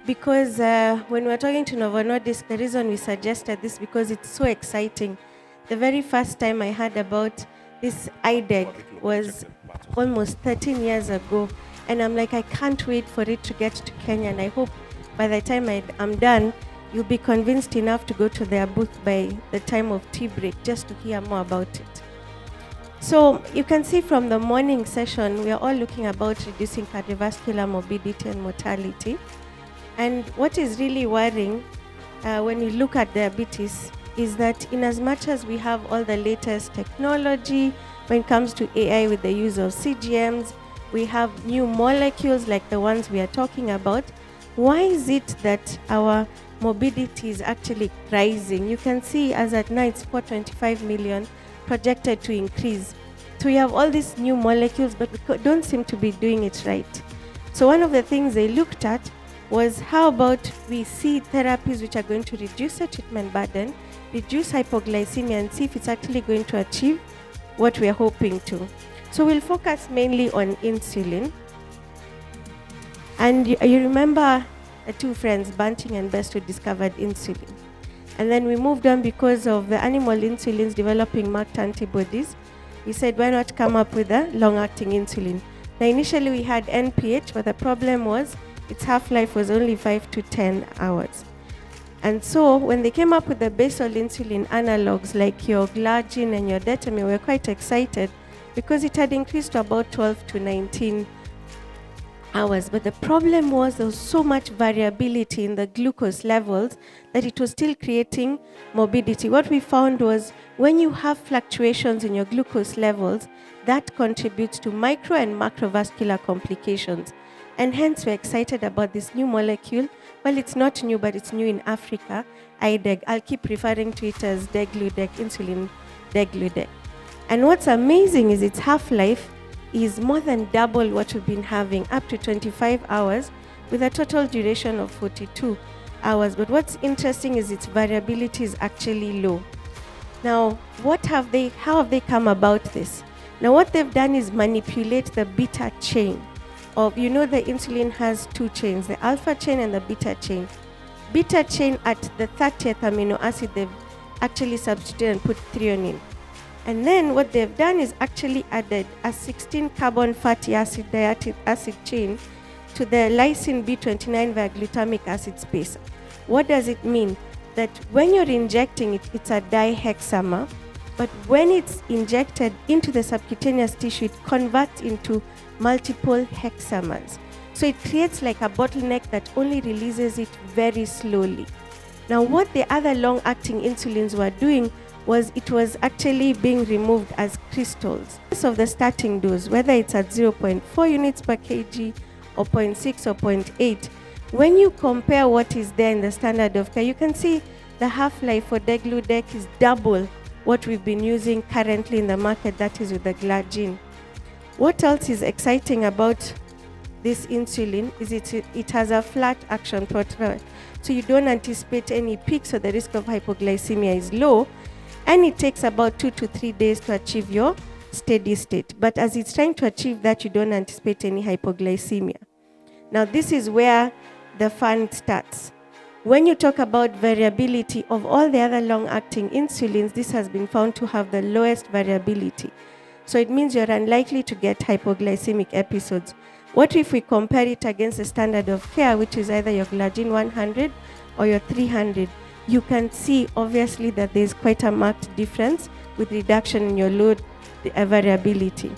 because when we're talking to Novo Nordisk, the reason we suggested this because it's so exciting. The very first time I heard about this IDEG was almost 13 years ago, and I'm like, I can't wait for it to get to Kenya, and I hope by the time I'm done, you'll be convinced enough to go to their booth by the time of tea break just to hear more about it. So you can see from the morning session, we are all looking about reducing cardiovascular morbidity and mortality. And what is really worrying when you look at diabetes is that in as much as we have all the latest technology when it comes to AI with the use of CGMs, we have new molecules like the ones we are talking about. Why is it that our morbidity is actually rising? You can see as at now it's 425 million projected to increase. So we have all these new molecules, but we don't seem to be doing it right. So one of the things they looked at was how about we see therapies which are going to reduce the treatment burden, reduce hypoglycemia, and see if it's actually going to achieve what we are hoping to. So we'll focus mainly on insulin. And you remember the two friends, Banting and Best, who discovered insulin. And then we moved on because of the animal insulins developing marked antibodies. We said, why not come up with a long-acting insulin? Now, initially we had NPH, but the problem was its half-life was only 5 to 10 hours. And so when they came up with the basal insulin analogs like your glargine and your detamine, we were quite excited because it had increased to about 12 to 19 hours. But the problem was there was so much variability in the glucose levels that it was still creating morbidity. What we found was when you have fluctuations in your glucose levels, that contributes to micro and macrovascular complications. And hence we're excited about this new molecule. Well, it's not new, but it's new in Africa, IDEG. I'll keep referring to it as degludec, insulin degludec. And what's amazing is its half-life is more than double what we've been having, up to 25 hours, with a total duration of 42 hours. But what's interesting is its variability is actually low. Now, how have they come about this? Now, what they've done is manipulate the beta chain of, the insulin has two chains, the alpha chain and the beta chain. Beta chain at the 30th amino acid, they've actually substituted and put threonine. And then what they've done is actually added a 16 carbon fatty acid diatic acid chain to the lysine B29 via glutamic acid spacer. What does it mean? That when you're injecting it, it's a dihexamer, but when it's injected into the subcutaneous tissue, it converts into multiple hexamers. So it creates like a bottleneck that only releases it very slowly. Now, what the other long-acting insulins were doing was it was actually being removed as crystals. Of the starting dose, whether it's at 0.4 units per kg or 0.6 or 0.8, when you compare what is there in the standard of care, you can see the half-life for degludec is double what we've been using currently in the market, that is with the glargine. What else is exciting about this insulin is it has a flat action profile, so you don't anticipate any peaks, so the risk of hypoglycemia is low. And it takes about 2 to 3 days to achieve your steady state. But as it's trying to achieve that, you don't anticipate any hypoglycemia. Now, this is where the fun starts. When you talk about variability of all the other long-acting insulins, this has been found to have the lowest variability. So it means you're unlikely to get hypoglycemic episodes. What if we compare it against the standard of care, which is either your glargine 100 or your 300? You can see obviously that there's quite a marked difference with reduction in your load variability.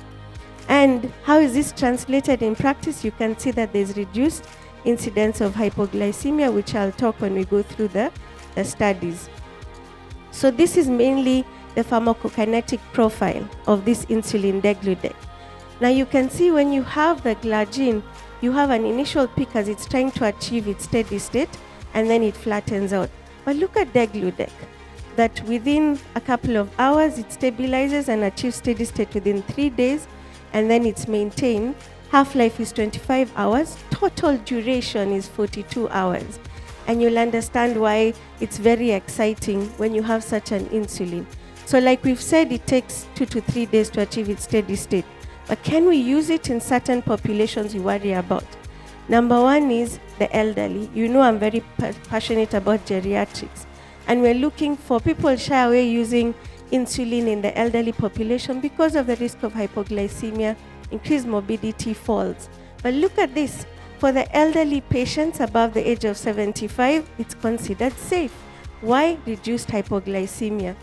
And how is this translated in practice? You can see that there's reduced incidence of hypoglycemia, which I'll talk when we go through the studies. So this is mainly the pharmacokinetic profile of this insulin degludec. Now you can see when you have the glargine, you have an initial peak as it's trying to achieve its steady state, and then it flattens out. But look at degludec, that within a couple of hours, it stabilizes and achieves steady state within 3 days, and then it's maintained. Half-life is 25 hours, total duration is 42 hours. And you'll understand why it's very exciting when you have such an insulin. So like we've said, it takes 2 to 3 days to achieve its steady state. But can we use it in certain populations we worry about? Number one is the elderly. You know, I'm very passionate about geriatrics, and we're looking for people shy away using insulin in the elderly population because of the risk of hypoglycemia, increased morbidity, falls. But look at this. For the elderly patients above the age of 75, it's considered safe. Why? Reduced hypoglycemia.